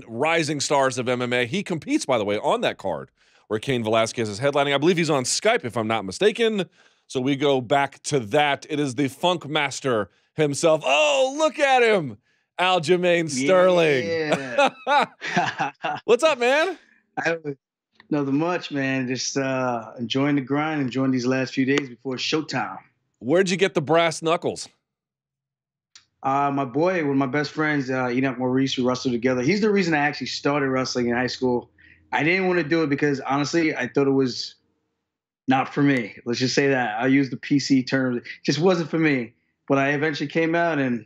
rising stars of MMA. He competes, by the way, on that card where Cain Velasquez is headlining. I believe he's on Skype, if I'm not mistaken. So we go back to that. It is the Funk Master himself. Oh, look at him. Aljamain Sterling. Yeah. What's up, man? Nothing much, man. Just enjoying the grind, enjoying these last few days before showtime. Where'd you get the brass knuckles? My boy, one of my best friends, Enoch Maurice, we wrestled together. He's the reason I actually started wrestling in high school. I didn't want to do it because, honestly, I thought it was not for me. Let's just say that. I use the PC terms. It just wasn't for me. But I eventually came out, and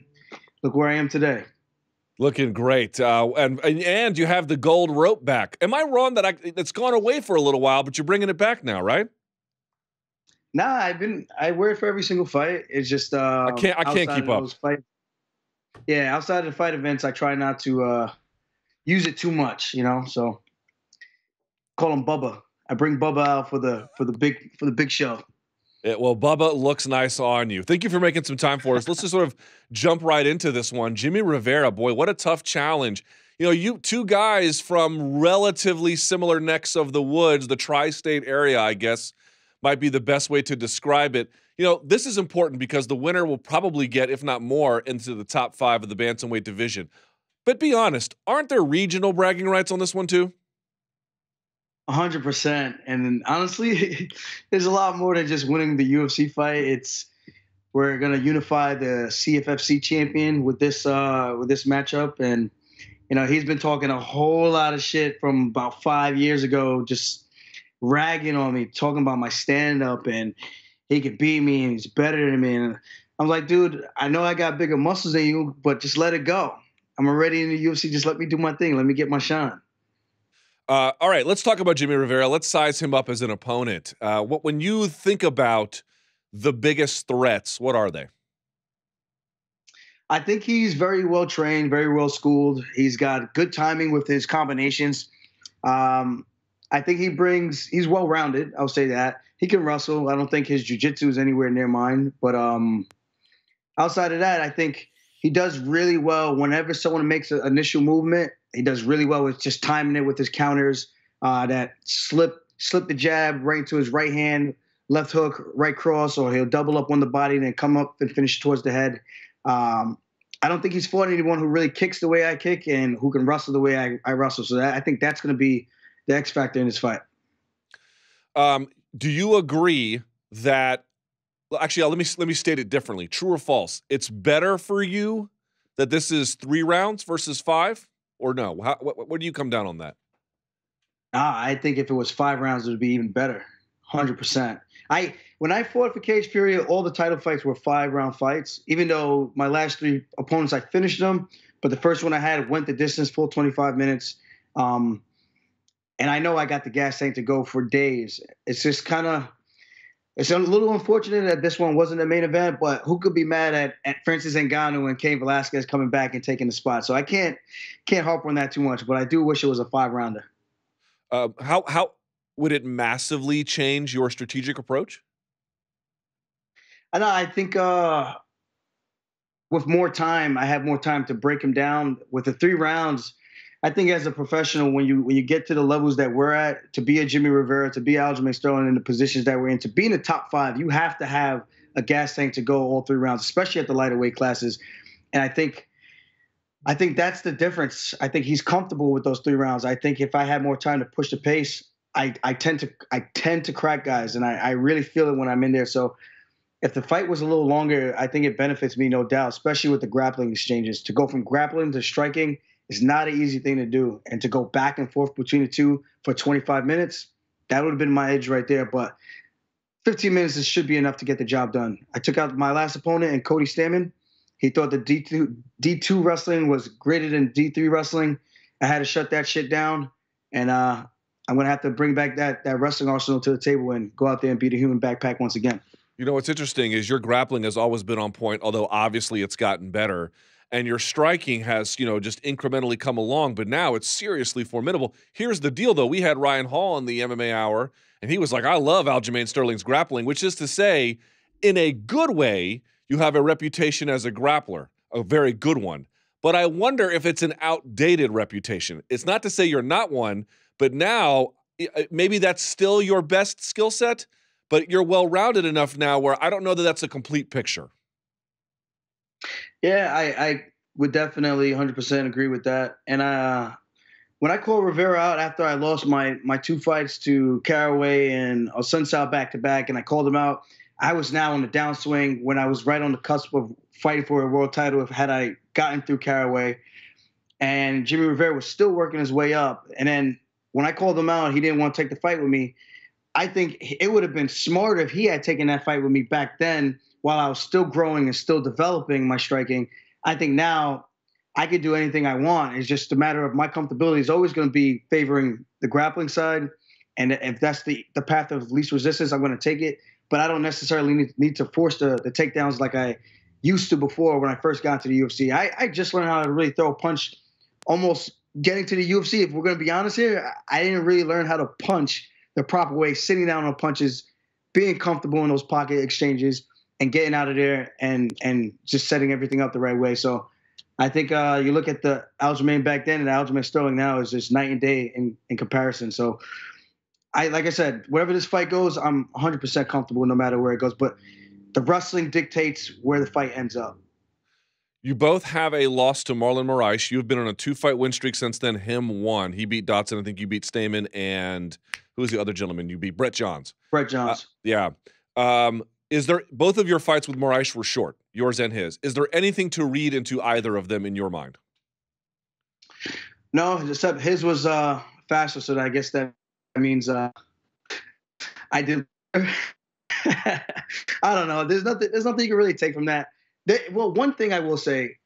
look where I am today. Looking great. And you have the gold rope back. Am I wrong that it's gone away for a little while, but you're bringing it back now, right? Nah, I wear it for every single fight. It's just I can't keep up. Yeah, outside of the fight events, I try not to use it too much, So call him Bubba. I bring Bubba out for the big show. Well, Bubba looks nice on you. Thank you for making some time for us. Let's just sort of jump right into this one. Jimmie Rivera, boy, what a tough challenge. You two guys from relatively similar necks of the woods, the tri-state area, I guess, might be the best way to describe it. This is important because the winner will probably get, if not more, into the top 5 of the bantamweight division. But be honest, aren't there regional bragging rights on this one too? 100%. And honestly, there's a lot more than just winning the UFC fight. We're going to unify the CFFC champion with this matchup. And, he's been talking a whole lot of shit from about 5 years ago, just ragging on me, talking about my stand-up and he could beat me and he's better than me. And I'm like, dude, I know I got bigger muscles than you, but just let it go. I'm already in the UFC. Just let me do my thing. Let me get my shine. All right, let's talk about Jimmie Rivera. Let's size him up as an opponent. When you think about the biggest threats, what are they? I think he's very well trained, very well schooled. He's got good timing with his combinations. I think he's well rounded. I'll say that. He can wrestle. I don't think his jiu-jitsu is anywhere near mine. But outside of that, I think he does really well whenever someone makes an initial movement. He does really well with just timing it with his counters, that slip the jab right into his right hand, left hook, right cross, or he'll double up on the body and then come up and finish towards the head. I don't think he's fought anyone who really kicks the way I kick and who can wrestle the way I wrestle. So I think that's going to be the X factor in this fight. Do you agree that – actually, let me state it differently. True or false? It's better for you that this is 3 rounds versus 5? Or no? Where do you come down on that? I think if it was 5 rounds, it would be even better. 100%. When I fought for Cage Fury, all the title fights were 5-round fights, even though my last 3 opponents, I finished them. But the first one I had went the distance, full 25 minutes. And I know I got the gas tank to go for days. It's just it's a little unfortunate that this one wasn't the main event, but who could be mad at Francis Ngannou and Cain Velasquez coming back and taking the spot? So I can't harp on that too much, but I do wish it was a 5-rounder. How would it massively change your strategic approach? I think with more time, I have more time to break him down. With the 3 rounds, I think as a professional, when you get to the levels that we're at, to be a Jimmie Rivera, to be Aljamain Sterling in the positions that we're in, to be in the top 5, you have to have a gas tank to go all 3 rounds, especially at the lighter weight classes. And I think that's the difference. I think he's comfortable with those 3 rounds. I think if I had more time to push the pace, I tend to crack guys, and I really feel it when I'm in there. So if the fight was a little longer, I think it benefits me, no doubt, especially with the grappling exchanges. To go from grappling to striking is not an easy thing to do. And to go back and forth between the two for 25 minutes, that would have been my edge right there. But 15 minutes should be enough to get the job done. I took out my last opponent in Cody Stamann. He thought the D2 wrestling was greater than D3 wrestling. I had to shut that shit down. And I'm going to have to bring back that wrestling arsenal to the table and go out there and beat a human backpack once again. What's interesting is your grappling has always been on point, although obviously it's gotten better. And your striking has, just incrementally come along, but now it's seriously formidable. Here's the deal, though. We had Ryan Hall in the MMA Hour, and he was like, I love Aljamain Sterling's grappling, which is to say, in a good way, you have a reputation as a grappler, a very good one. but I wonder if it's an outdated reputation. It's not to say you're not one, but now maybe that's still your best skill set, but you're well-rounded enough now where I don't know that that's a complete picture. Yeah, I would definitely 100% agree with that. And when I called Rivera out after I lost my two fights to Caraway and Sunsao back-to-back, and I called him out, I was now on the downswing when I was right on the cusp of fighting for a world title had I gotten through Caraway. And Jimmie Rivera was still working his way up. And then when I called him out, he didn't want to take the fight with me. I think it would have been smarter if he had taken that fight with me back then while I was still growing and still developing my striking. I think now I could do anything I want. It's just a matter of my comfortability is always going to be favoring the grappling side. And if that's the path of least resistance, I'm going to take it. But I don't necessarily need to force the takedowns like I used to before when I first got to the UFC. I just learned how to really throw a punch almost getting to the UFC. If we're going to be honest here, I didn't really learn how to punch the proper way, sitting down on punches, being comfortable in those pocket exchanges, and getting out of there and just setting everything up the right way. So I think you look at the Aljamain back then and the Aljamain Sterling now is just night and day in comparison. So like I said, wherever this fight goes, I'm 100% comfortable no matter where it goes. But the wrestling dictates where the fight ends up. You both have a loss to Marlon Moraes. You've been on a 2-fight win streak since then. Him won. He beat Dotson. I think you beat Stamen. And who was the other gentleman you beat? Brett Johns. Brett Johns. Yeah. Is there both of your fights with Moraes were short, yours and his? Is there anything to read into either of them in your mind? No, except his was faster, so I guess that means I did. I don't know. There's nothing you can really take from that. Well, one thing I will say,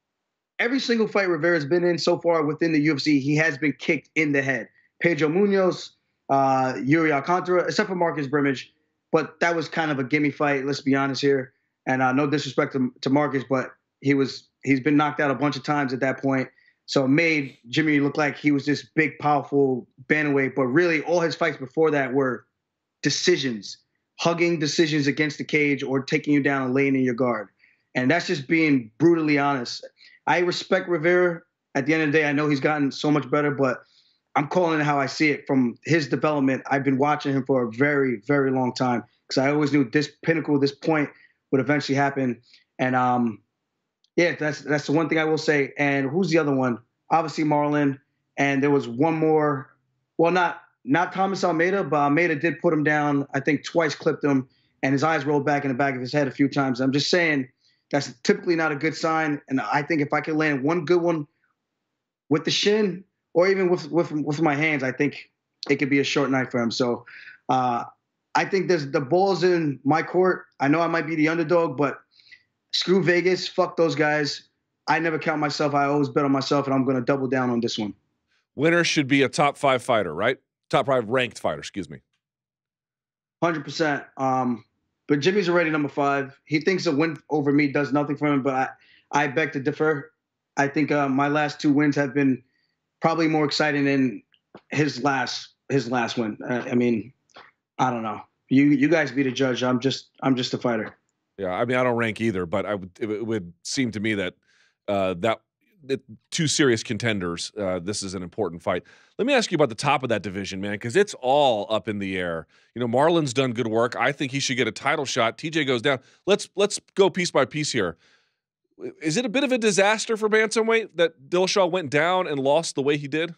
every single fight Rivera's been in so far within the UFC, he has been kicked in the head. Pedro Munoz, Yuri Alcantara, except for Marcus Brimage. But that was kind of a gimme fight, let's be honest here. And no disrespect to Marcus, but he's been knocked out a bunch of times at that point. So it made Jimmy look like he was this big, powerful bantamweight. But really, all his fights before that were decisions, hugging decisions against the cage or taking you down and laying in your guard. And that's just being brutally honest. I respect Rivera. At the end of the day, I know he's gotten so much better, but I'm calling it how I see it from his development. I've been watching him for a very, very long time because I always knew this pinnacle, this point would eventually happen. And yeah, that's the one thing I will say. And who's the other one? Obviously Marlon. And there was one more. Well, not Thomas Almeida, but Almeida did put him down. I think twice clipped him, and his eyes rolled back in the back of his head a few times. I'm just saying that's typically not a good sign. And I think if I could land one good one with the shin or even with my hands, I think it could be a short night for him. So I think the ball's in my court. I know I might be the underdog, but screw Vegas. Fuck those guys. I never count myself. I always bet on myself, and I'm going to double down on this one. Winner should be a top 5 fighter, right? Top 5 ranked fighter, excuse me. 100%. But Jimmy's already number 5. He thinks a win over me does nothing for him, but I beg to differ. I think my last 2 wins have been probably more exciting than his last win. I mean, I don't know. You guys be the judge. I'm just a fighter. Yeah, I mean, I don't rank either, but it would seem to me that two serious contenders. This is an important fight. Let me ask you about the top of that division, man, because it's all up in the air. You know, Marlon's done good work. I think he should get a title shot. TJ goes down. Let's go piece by piece here. Is it a bit of a disaster for bantamweight that Dillashaw went down and lost the way he did?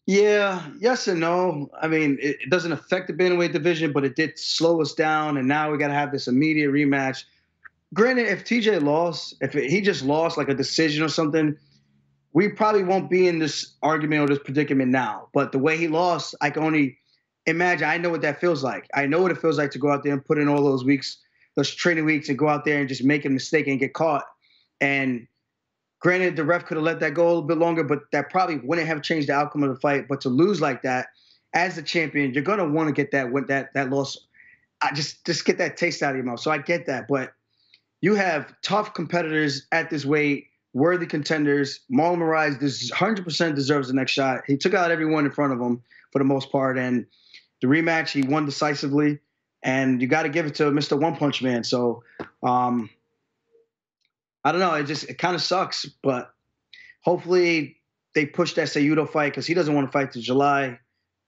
Yeah, yes and no. I mean, it doesn't affect the bantamweight division, but it did slow us down, and now we got to have this immediate rematch. Granted, if TJ lost, he just lost like a decision or something, we probably won't be in this argument or this predicament now. But the way he lost, I can only imagine. I know what that feels like. I know what it feels like to go out there and put in all those weeks, those training weeks, and go out there and just make a mistake and get caught. And granted, the ref could have let that go a little bit longer, but that probably wouldn't have changed the outcome of the fight. But to lose like that, as the champion, you're gonna want to get that loss. Just get that taste out of your mouth. So I get that, but you have tough competitors at this weight, worthy contenders. Marlon Moraes 100% deserves the next shot. He took out everyone in front of him for the most part, and the rematch he won decisively. And you got to give it to Mr. One Punch Man. So I don't know. It kind of sucks, but hopefully they push that Cejudo fight because he doesn't want to fight till July.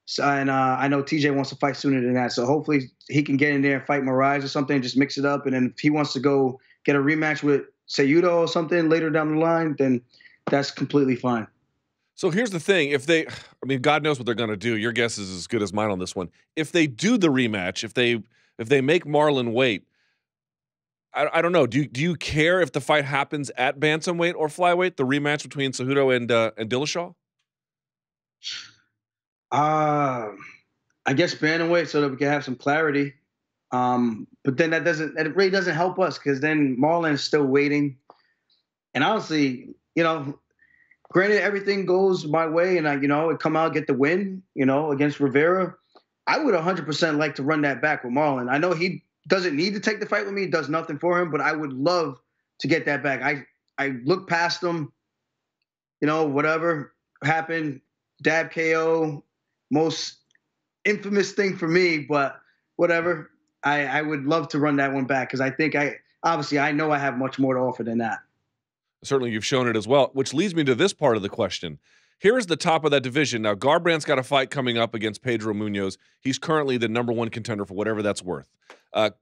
So, and I know TJ wants to fight sooner than that. So hopefully he can get in there and fight Moraes or something, and just mix it up. And then if he wants to go get a rematch with Cejudo or something later down the line, then that's completely fine. So here's the thing. I mean, God knows what they're going to do. Your guess is as good as mine on this one. If they do the rematch, if they make Marlon wait, I don't know. Do you care if the fight happens at bantamweight or flyweight, the rematch between Cejudo and Dillashaw? I guess bantamweight so that we can have some clarity. But then that really doesn't help us because then Marlon's still waiting. And honestly, granted everything goes my way and I come out, get the win, against Rivera, I would 100% like to run that back with Marlon. I know he doesn't need to take the fight with me, does nothing for him, but I would love to get that back. I look past him, whatever happened, dab KO, most infamous thing for me, but whatever. I would love to run that one back because I think I know I have much more to offer than that. Certainly you've shown it as well, which leads me to this part of the question. Here is the top of that division. Now, Garbrandt's got a fight coming up against Pedro Munoz. He's currently the #1 contender for whatever that's worth.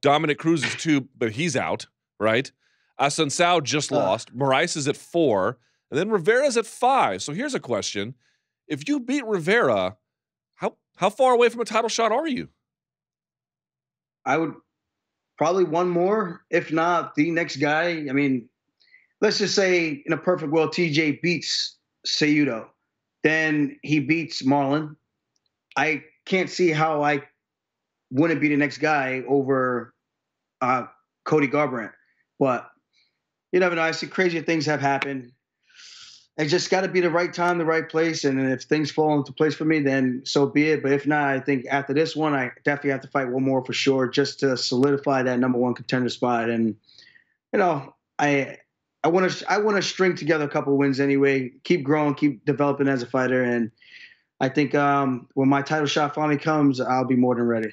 Dominic Cruz is 2, but he's out, right? Assunção just lost. Moraes is at 4, and then Rivera's at 5. So here's a question. If you beat Rivera, how far away from a title shot are you? I would probably one more, if not the next guy. I mean, let's just say in a perfect world, TJ beats Cejudo. Then he beats Marlon. I can't see how I wouldn't be the next guy over Cody Garbrandt. But you never know. I see crazier things have happened. It just got to be the right time, the right place. And if things fall into place for me, then so be it. But if not, I think after this one, I definitely have to fight one more for sure just to solidify that #1 contender spot. And, I want to string together a couple of wins anyway, keep growing, keep developing as a fighter. And I think when my title shot finally comes, I'll be more than ready.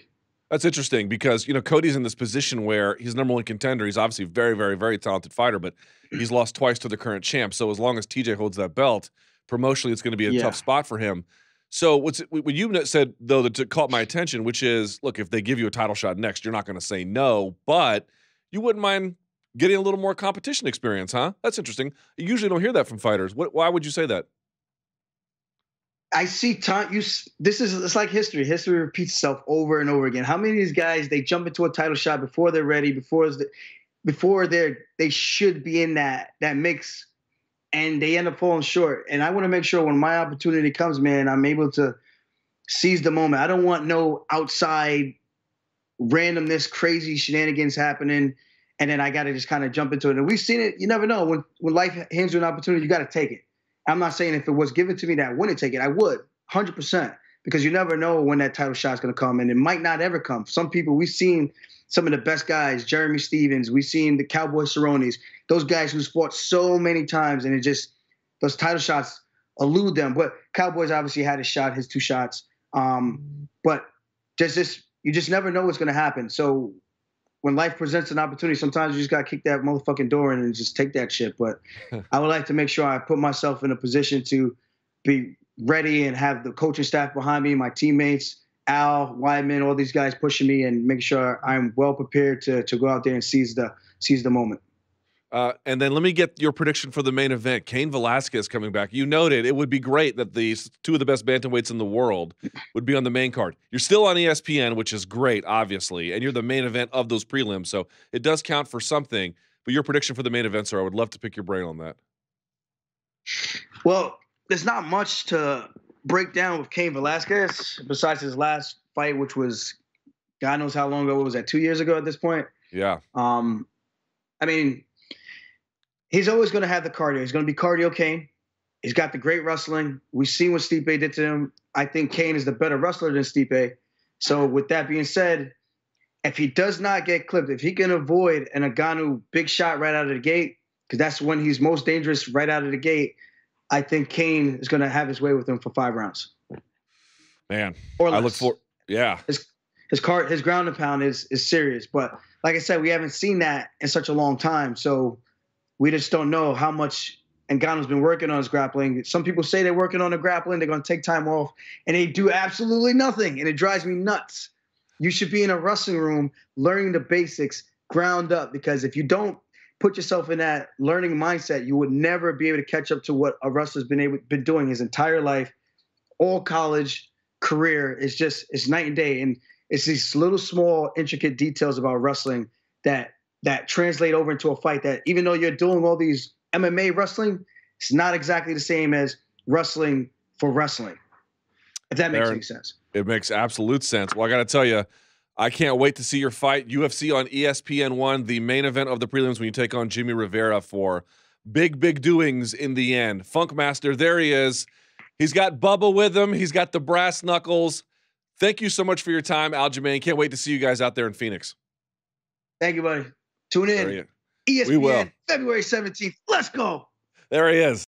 That's interesting because, Cody's in this position where he's #1 contender. He's obviously a very, very, very talented fighter, but he's lost twice to the current champ. So as long as TJ holds that belt, promotionally, it's going to be a tough spot for him. So what you said, though, that caught my attention, which is, look, if they give you a title shot next, you're not going to say no, but you wouldn't mind getting a little more competition experience, huh? That's interesting. You usually don't hear that from fighters. Why would you say that? I see time. It's like history. History repeats itself over and over again. How many of these guys they jump into a title shot before they're ready, before they should be in that mix, and they end up falling short. And I want to make sure when my opportunity comes, man, I'm able to seize the moment. I don't want no outside randomness, crazy shenanigans happening, and then I got to just kind of jump into it. And we've seen it. You never know when life hands you an opportunity, you got to take it. I'm not saying if it was given to me that I wouldn't take it. I would, 100%, because you never know when that title shot's going to come, and it might not ever come. Some people, we've seen some of the best guys, Jeremy Stevens, we've seen the Cowboy Cerrones, those guys who's fought so many times, and those title shots elude them. But Cowboy's obviously had his shot, his 2 shots. But you just never know what's going to happen. So when life presents an opportunity, sometimes you just got to kick that motherfucking door in and just take that shit. But I would like to make sure I put myself in a position to be ready and have the coaching staff behind me, my teammates, Al, Weidman, all these guys pushing me and make sure I'm well prepared to go out there and seize the moment. And then let me get your prediction for the main event. Cain Velasquez coming back. You noted it would be great that these 2 of the best bantamweights in the world would be on the main card. You're still on ESPN, which is great, obviously, and you're the main event of those prelims, so it does count for something. But your prediction for the main event, sir, I would love to pick your brain on that. Well, there's not much to break down with Cain Velasquez besides his last fight, which was God knows how long ago. What was that, 2 years ago at this point? Yeah. I mean, he's always going to have the cardio. He's going to be cardio Cain. He's got the great wrestling. We've seen what Stipe did to him. I think Cain is the better wrestler than Stipe. So with that being said, if he does not get clipped, if he can avoid an Ngannou big shot right out of the gate, because that's when he's most dangerous right out of the gate, I think Cain is going to have his way with him for 5 rounds. Man, or less. I look for his ground and pound is serious. But like I said, we haven't seen that in such a long time. So We just don't know how much Ngannou's been working on his grappling. Some people say they're working on the grappling, they're going to take time off, and they do absolutely nothing, and it drives me nuts. You should be in a wrestling room learning the basics ground up, because if you don't put yourself in that learning mindset, you would never be able to catch up to what a wrestler's been doing his entire life. All college career is just, it's night and day. And it's these little small intricate details about wrestling that translate over into a fight, that even though you're doing all these MMA wrestling, it's not exactly the same as wrestling for wrestling. If that makes any sense. It makes absolute sense. Well, I got to tell you, I can't wait to see your fight. UFC on ESPN1, the main event of the prelims when you take on Jimmie Rivera for big doings in the end. Funkmaster, there he is. He's got Bubba with him. He's got the brass knuckles. Thank you so much for your time, Aljamain. Can't wait to see you guys out there in Phoenix. Thank you, buddy. Tune in. ESPN, We will. February 17th. Let's go. There he is.